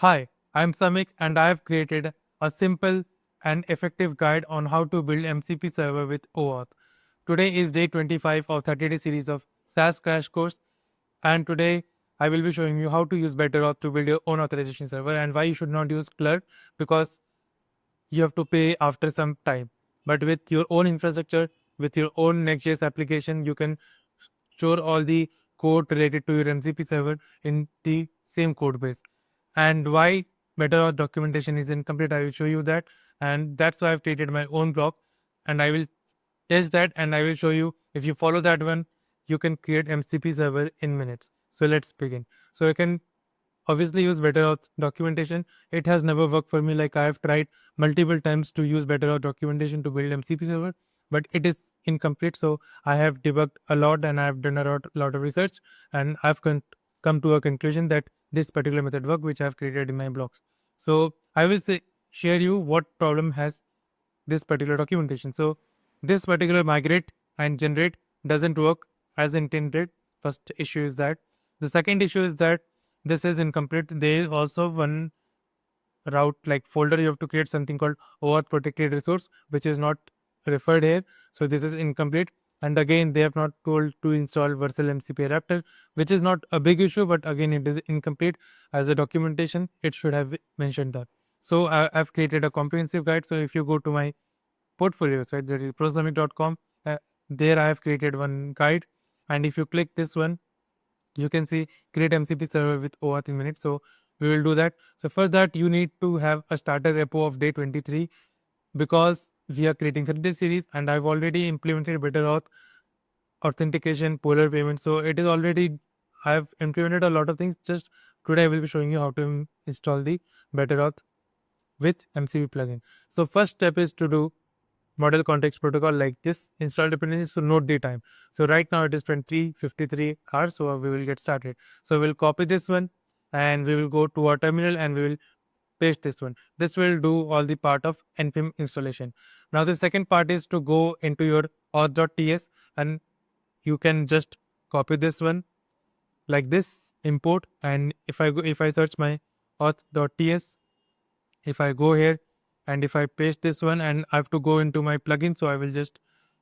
Hi, I'm Samik and I have created a simple and effective guide on how to build MCP server with OAuth. Today is day 25 of 30-day series of SaaS crash course, and today I will be showing you how to use BetterAuth to build your own authorization server and why you should not use Claude because you have to pay after some time. But with your own infrastructure, with your own Next.js application, you can store all the code related to your MCP server in the same code base. And why BetterAuth documentation is incomplete, I will show you that. And that's why I've created my own blog. And I will test that and I will show you if you follow that one, you can create MCP server in minutes. So let's begin. So you can obviously use BetterAuth documentation. It has never worked for me. Like I have tried multiple times to use BetterAuth documentation to build MCP server, but it is incomplete. So I have debugged a lot and I have done a lot of research and I've come to a conclusion that this particular method work, which I have created in my blogs. So I will share you what problem has this particular documentation. So this particular migrate and generate doesn't work as intended. First issue is that. The second issue is that this is incomplete. There is also one route like folder you have to create something called OAuth protected resource, which is not referred here. So this is incomplete. And again, they have not told to install Vercel MCP adapter, which is not a big issue, but again, it is incomplete. As a documentation, it should have mentioned that. So I've created a comprehensive guide. So if you go to my portfolio site, that is prosummit.com, there I have created one guide. And if you click this one, you can see create MCP server with OAuth in minutes. So we will do that. So for that, you need to have a starter repo of day 23 because we are creating 30-day series and I've already implemented BetterAuth authentication, polar payment. So it is already, I've implemented a lot of things. Just today I will be showing you how to install the BetterAuth with MCP plugin. So first step is to do model context protocol like this, install dependencies. So note the time. So right now it is 20:53 hours. So we will get started. So we'll copy this one and we will go to our terminal and we will paste this one. This will do all the part of npm installation. Now the second part is to go into your auth.ts and you can just copy this one like this, import, and if I search my auth.ts, if I go here and if I paste this one and I have to go into my plugin, so I will just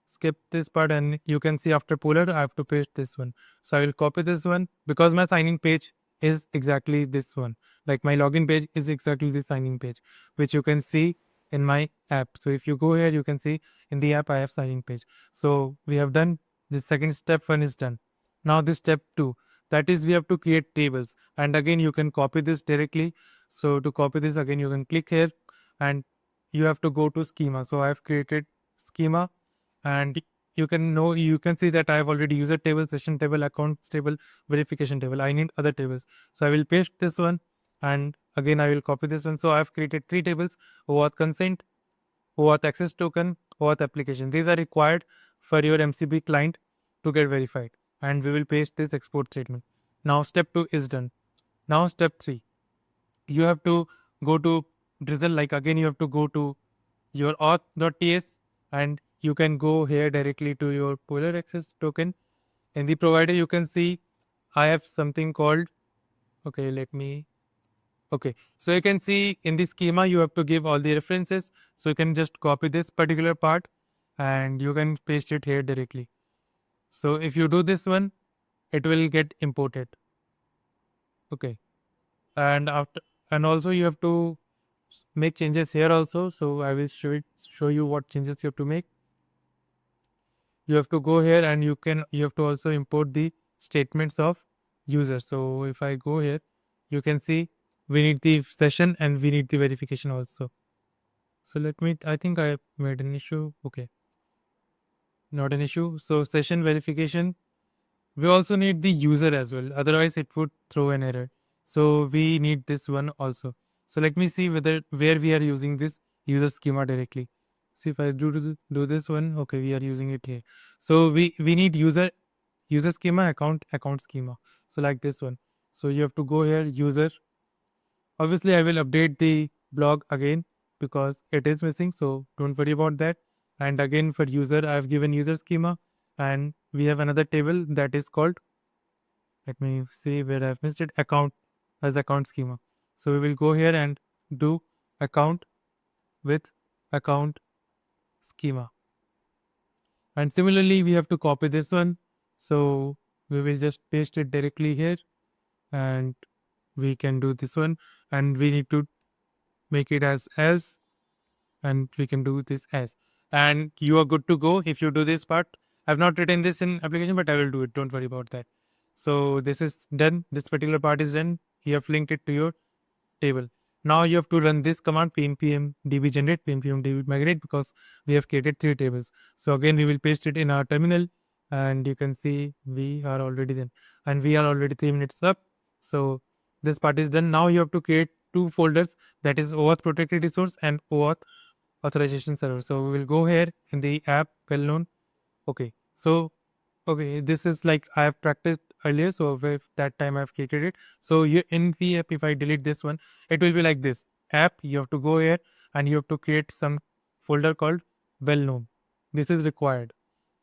skip this part and you can see after Polar I have to paste this one. So I will copy this one because my sign-in page is exactly this one. Like my login page is exactly the sign-in page, which you can see in my app. So if you go here, you can see in the app I have sign-in page. So we have done the second step, one is done. Now this step two, that is we have to create tables. And again, you can copy this directly. So to copy this again, you can click here and you have to go to schema. So I have created schema and you can see that I have already user table, session table, accounts table, verification table. I need other tables. So I will paste this one and again I will copy this one. So I have created three tables: OAuth consent, OAuth access token, OAuth application. These are required for your MCP client to get verified. And we will paste this export statement. Now step 2 is done. Now step 3. You have to go to drizzle, like again you have to go to your auth.ts and you can go here directly to your polar access token. In the provider you can see I have something called, okay, let me, okay, so you can see in the schema you have to give all the references. So you can just copy this particular part and you can paste it here directly. So if you do this one, it will get imported. Okay, and after, and also you have to make changes here also. So I will show you what changes you have to make. You have to go here and you have to also import the statements of users. So if I go here, you can see we need the session and we need the verification also. So let me, I think I made an issue. Okay, not an issue. So session verification, we also need the user as well. Otherwise it would throw an error. So we need this one also. So let me see where we are using this user schema directly. See if I do this one. Okay, we are using it here. So we need user schema, account schema. So like this one. So you have to go here, user. Obviously I will update the blog again because it is missing. So don't worry about that. And again for user, I have given user schema and we have another table that is called, let me see where I've missed it, account, as account schema. So we will go here and do account with account schema. And similarly, we have to copy this one. So we will just paste it directly here, and we can do this one, and we need to make it as else, and we can do this as, and you are good to go if you do this part. I've not written this in application, but I will do it. Don't worry about that. So this is done. This particular part is done. You have linked it to your table. Now you have to run this command pnpm db generate, pnpm db migrate, because we have created 3 tables. So again, we will paste it in our terminal, and you can see we are already done, and we are already 3 minutes up. So this part is done. Now you have to create 2 folders, that is OAuth protected resource and OAuth authorization server. So we will go here in the app well known. Okay, so okay, this is like I have practiced earlier, so with that time I have created it. So you in the app, if I delete this one, it will be like this. App, you have to go here and you have to create some folder called well known. This is required.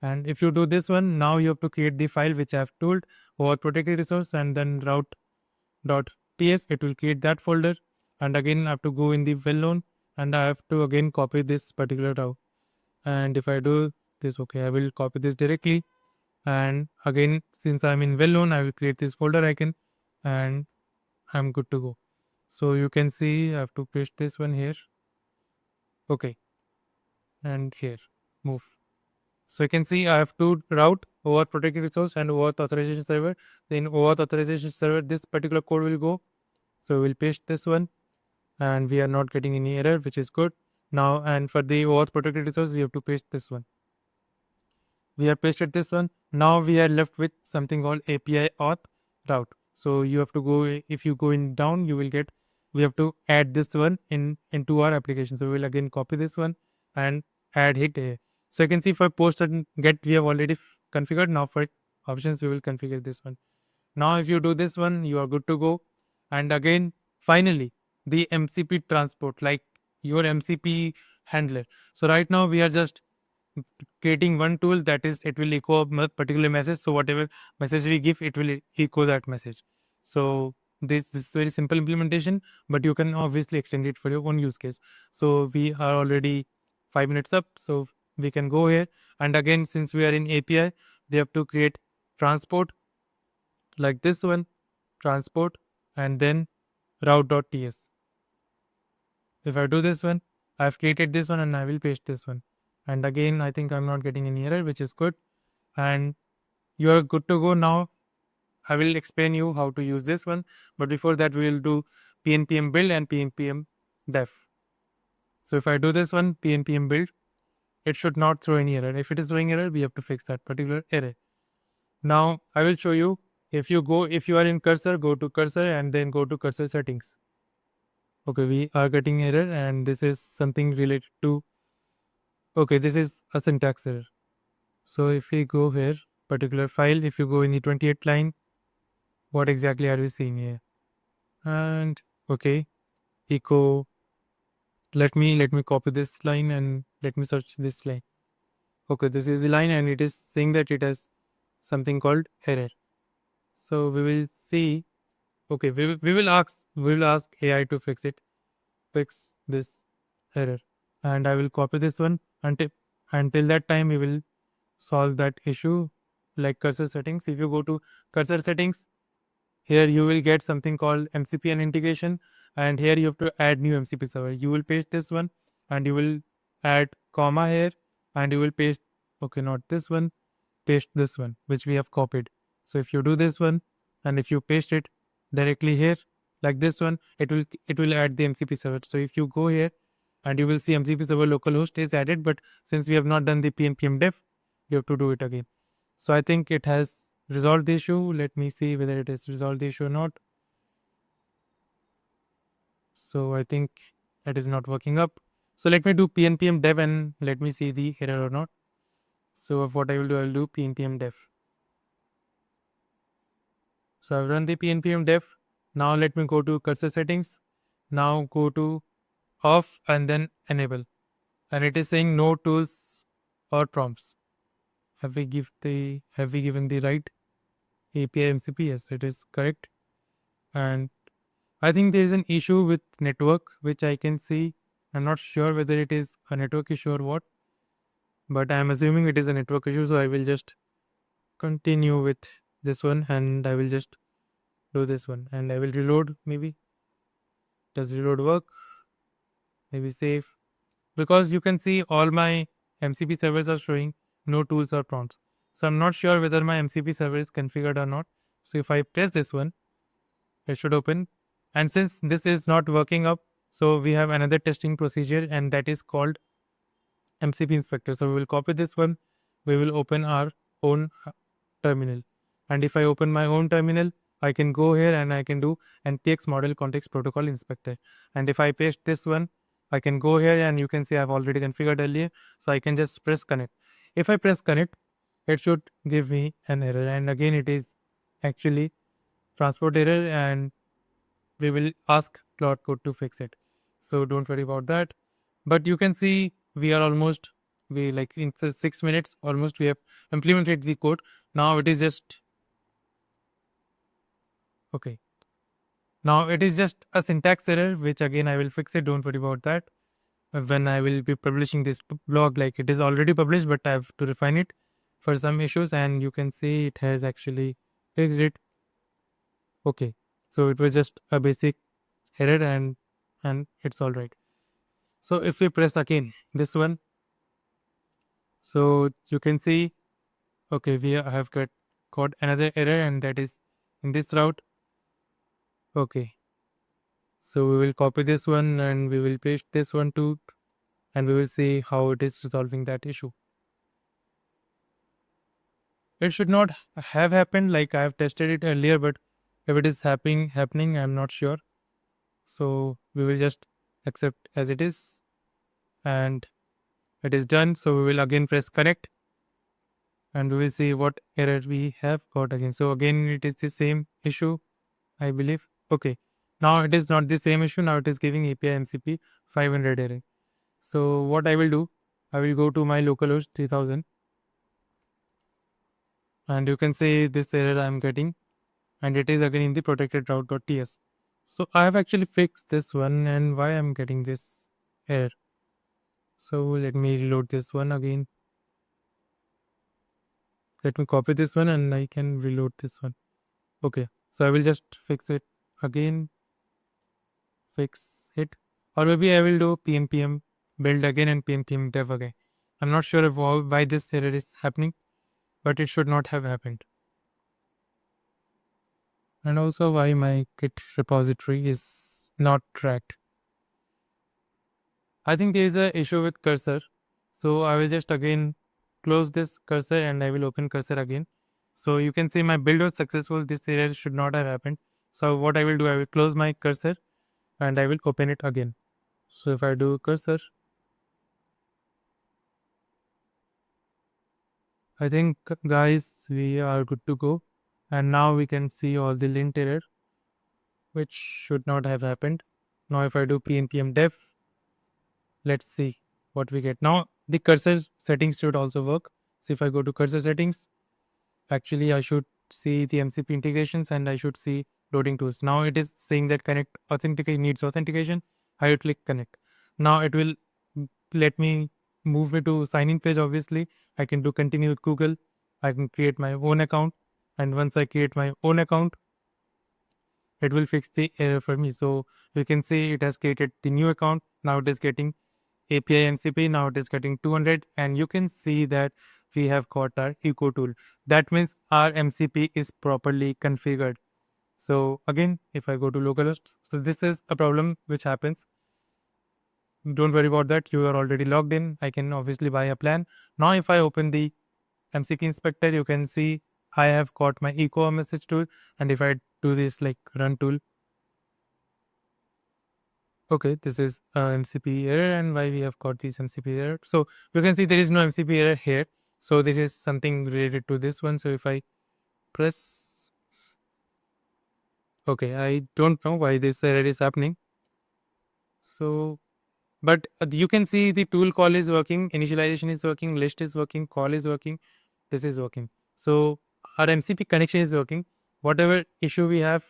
And if you do this one, now you have to create the file which I have told over protected resource, and then route.ts, it will create that folder. And again, I have to go in the well known, and I have to again copy this particular route. And if I do this, okay, I will copy this directly, and again, since I'm in well known, I will create this folder icon, and I'm good to go. So you can see I have to paste this one here. Okay, and here move. So you can see I have to route OAuth protected resource and OAuth authorization server. Then OAuth authorization server, this particular code will go. So we'll paste this one, and we are not getting any error, which is good. Now, and for the OAuth protected resource, we have to paste this one. We have pasted this one. Now we are left with something called API auth route. So you have to go, if you go in down, you will get, we have to add this one into our application. So we will again copy this one and add it here. So you can see for post and get, we have already configured. Now for options, we will configure this one. Now if you do this one, you are good to go. And again, finally, the MCP transport, like your MCP handler. So right now we are just creating one tool, that is it will echo a particular message. So whatever message we give, it will echo that message. So this is very simple implementation, but you can obviously extend it for your own use case. So we are already 5 minutes up, so we can go here. And again, since we are in API, they have to create transport like this one, transport, and then route.ts. If I do this one, I've created this one, and I will paste this one. And again, I think I'm not getting any error, which is good. And you are good to go now. I will explain you how to use this one. But before that, we will do pnpm build and pnpm def. So if I do this one, pnpm build, it should not throw any error. If it is throwing error, we have to fix that particular error. Now I will show you. If you are in cursor, go to cursor and then go to cursor settings. Okay, we are getting error, and this is something related to, okay, this is a syntax error. So if we go here, particular file, if you go in the 28th line, what exactly are we seeing here? And okay, echo, let me copy this line and let me search this line. Okay, this is the line, and it is saying that it has something called error. So we will see, okay, we will ask AI to fix this error, and I will copy this one until that time we will solve that issue. Like cursor settings, if you go to cursor settings, here you will get something called MCP and integration, and here you have to add new MCP server. You will paste this one, and you will add comma here, and you will paste, okay, not this one, paste this one which we have copied. So if you do this one, and if you paste it directly here like this one, it will add the MCP server. So if you go here, and you will see MCP server localhost is added, but since we have not done the pnpm def, you have to do it again. So I think it has resolved the issue. Let me see whether it has resolved the issue or not. So I think that is not working up. So let me do pnpm dev and let me see the error or not. So what I will do, I will do pnpm dev. So I've run the pnpm dev. Now let me go to cursor settings. Now go to off and then enable. And it is saying no tools or prompts. Have we given the right API MCP? Yes, it is correct. And I think there is an issue with network, which I can see. I'm not sure whether it is a network issue or what, but I'm assuming it is a network issue. So I will just continue with this one and I will just do this one and I will reload. Maybe does reload work? Maybe save, because you can see all my MCP servers are showing no tools or prompts. So I'm not sure whether my MCP server is configured or not. So if I press this one, it should open. And since this is not working up, so we have another testing procedure and that is called MCP Inspector. So we will copy this one. We will open our own terminal. And if I open my own terminal, I can go here and I can do NPX Model Context Protocol Inspector. And if I paste this one, I can go here and you can see I've already configured earlier. So I can just press connect. If I press connect, it should give me an error. And again, it is actually transport error and we will ask Claude Code to fix it. So don't worry about that. But you can see we are almost, we like in 6 minutes almost we have implemented the code. Now it is just, okay. Now it is just a syntax error, which again I will fix it. Don't worry about that. When I will be publishing this blog, like it is already published, but I have to refine it for some issues. And you can see it has actually fixed it. Okay. So it was just a basic error and it's all right. So if we press again this one, so you can see, okay, we have got another error and that is in this route. Okay. So we will copy this one and we will paste this one too, and we will see how it is resolving that issue. It should not have happened, like I have tested it earlier, but if it is happening, I'm not sure. So we will just accept as it is and it is done. So we will again press connect and we will see what error we have got again. So again, it is the same issue, I believe. Okay. Now it is not the same issue. Now it is giving API MCP 500 error. So what I will do, I will go to my localhost 3000 and you can see this error I am getting and it is again in the protected route.ts. So I have actually fixed this one and why I'm getting this error. So let me reload this one again. Let me copy this one and I can reload this one. Okay. So I will just fix it again. Fix it. Or maybe I will do pnpm build again and pnpm dev again. I'm not sure if why this error is happening, but it should not have happened. And also why my Git repository is not tracked. I think there is a issue with cursor. So I will just again close this cursor and I will open cursor again. So you can see my build was successful. This error should not have happened. So what I will do, I will close my cursor and I will open it again. So if I do cursor, I think guys, we are good to go. And now we can see all the lint error, which should not have happened. Now if I do pnpm dev, let's see what we get. Now the cursor settings should also work. So if I go to cursor settings, actually I should see the MCP integrations and I should see loading tools. Now it is saying that connect authentication needs authentication. I will click connect. Now it will let me move me to sign in page. Obviously I can do continue with Google. I can create my own account, and once I create my own account, it will fix the error for me. So you can see it has created the new account. Now it is getting API MCP. Now it is getting 200, and you can see that we have got our echo tool. That means our MCP is properly configured. So again, if I go to localhost, so this is a problem which happens. Don't worry about that. You are already logged in. I can obviously buy a plan. Now if I open the MCP Inspector, you can see I have got my echo message tool. And if I do this like run tool, okay, this is MCP error and why we have got this MCP error. So you can see there is no MCP error here. So this is something related to this one. So if I press, okay, I don't know why this error is happening. So, but you can see the tool call is working, initialization is working, list is working, call is working, this is working. So our MCP connection is working. Whatever issue we have,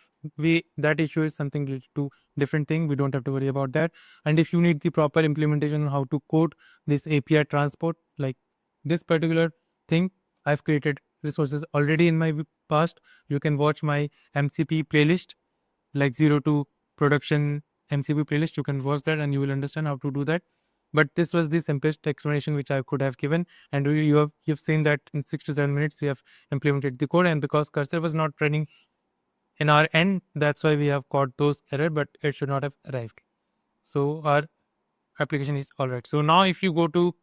that issue is something related to different thing. We don't have to worry about that. And if you need the proper implementation on how to code this API transport, like this particular thing, I've created resources already in my past. You can watch my MCP playlist, like 0 to production MCP playlist. You can watch that and you will understand how to do that. But this was the simplest explanation which I could have given, and you've seen that in 6 to 7 minutes we have implemented the code. And because cursor was not running in our end, that's why we have got those error, but it should not have arrived. So our application is all right. So now if you go to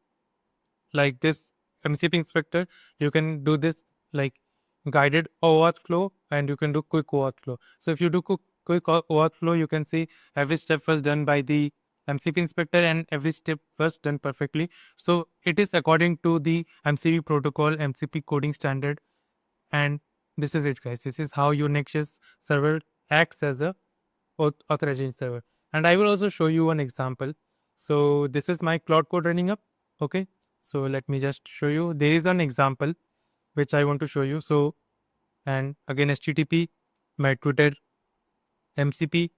like this MCP inspector, you can do this like guided OAuth flow, and you can do quick OAuth flow. So if you do quick OAuth flow, you can see every step was done by the MCP inspector and every step was done perfectly. So it is according to the MCP protocol, MCP coding standard, and this is it, guys. This is how your Next.js server acts as a authorization server. And I will also show you one example. So this is my Claude code running up. Okay. So let me just show you. There is an example which I want to show you. So, and again, HTTP, my Twitter, MCP,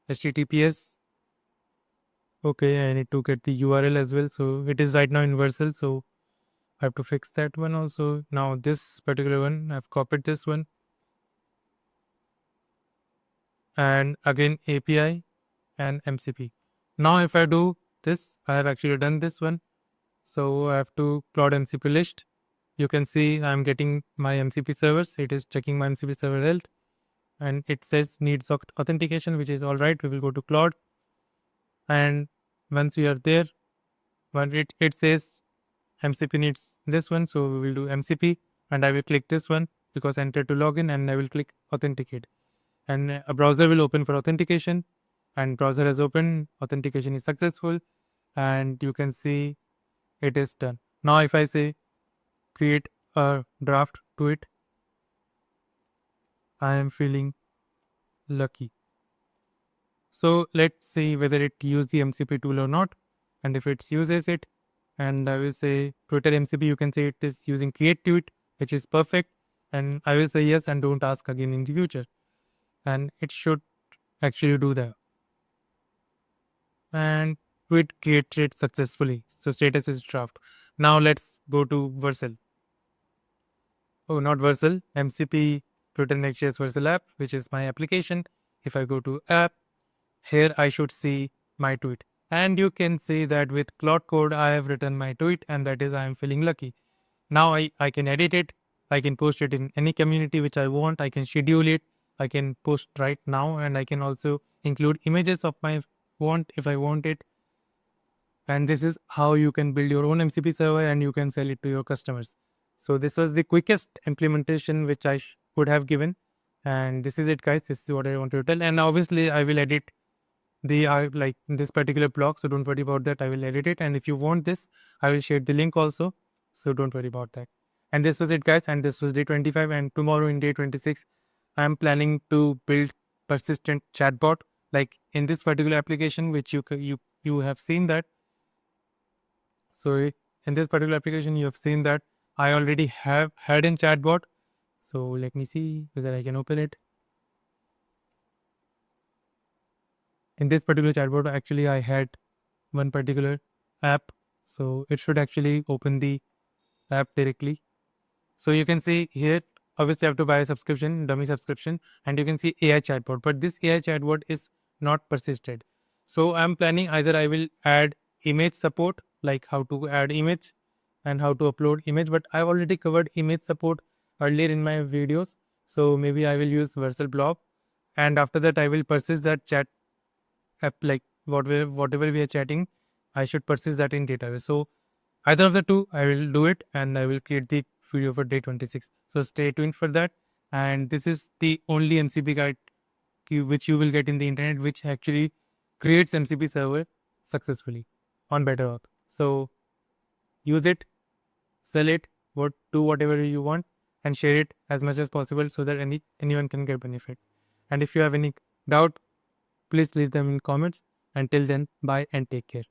HTTPS. Okay, I need to get the URL as well. So it is right now universal. So I have to fix that one also. Now this particular one, I've copied this one. And again, API and MCP. Now if I do this, I have actually done this one. So I have to plot MCP list. You can see I'm getting my MCP servers. It is checking my MCP server health, and it says needs authentication, which is all right. We will go to Claude, and once we are there, when it says MCP needs this one, so we will do MCP, and I will click this one because enter to login, and I will click authenticate, and a browser will open for authentication, and browser has opened. Authentication is successful, and you can see it is done. Now if I say create a draft to it, I am feeling lucky. So let's see whether it uses the MCP tool or not. And if it uses it, and I will say Twitter MCP, you can say it is using create tweet, which is perfect. And I will say yes and don't ask again in the future. And it should actually do that. And tweet created successfully. So status is draft. Now let's go to Vercel. Oh, not Vercel, MCP Twitter Next.js Vercel app, which is my application. If I go to app, here I should see my tweet. And you can see that with Claude Code, I have written my tweet, and that is I am feeling lucky. Now I can edit it. I can post it in any community which I want. I can schedule it. I can post right now, and I can also include images of my want if I want it. And this is how you can build your own MCP server and you can sell it to your customers. So this was the quickest implementation which I could have given. And this is it, guys. This is what I wanted to tell. And obviously I will edit the like this particular block, so don't worry about that. I will edit it, and if you want this, I will share the link also, so don't worry about that. And this was it, guys, and this was day 25. And tomorrow in day 26 I am planning to build persistent chatbot, like in this particular application which you have seen that. So in this particular application you have seen that I already have had in chatbot. So let me see whether I can open it. In this particular chatbot, actually I had one particular app, so it should actually open the app directly. So you can see here, obviously I have to buy a subscription, dummy subscription, and you can see AI chatbot, but this AI chatbot is not persisted. So I'm planning either I will add image support, like how to add image and how to upload image, but I've already covered image support earlier in my videos. So maybe I will use Vercel blob, and after that I will persist that chat app, like whatever we are chatting, I should persist that in database. So either of the two, I will do it, and I will create the video for day 26. So stay tuned for that. And this is the only MCP guide which you will get in the internet, which actually creates MCP server successfully on BetterAuth. So use it, sell it, do whatever you want, and share it as much as possible so that anyone can get benefit. And if you have any doubt, please leave them in comments. Until then, bye and take care.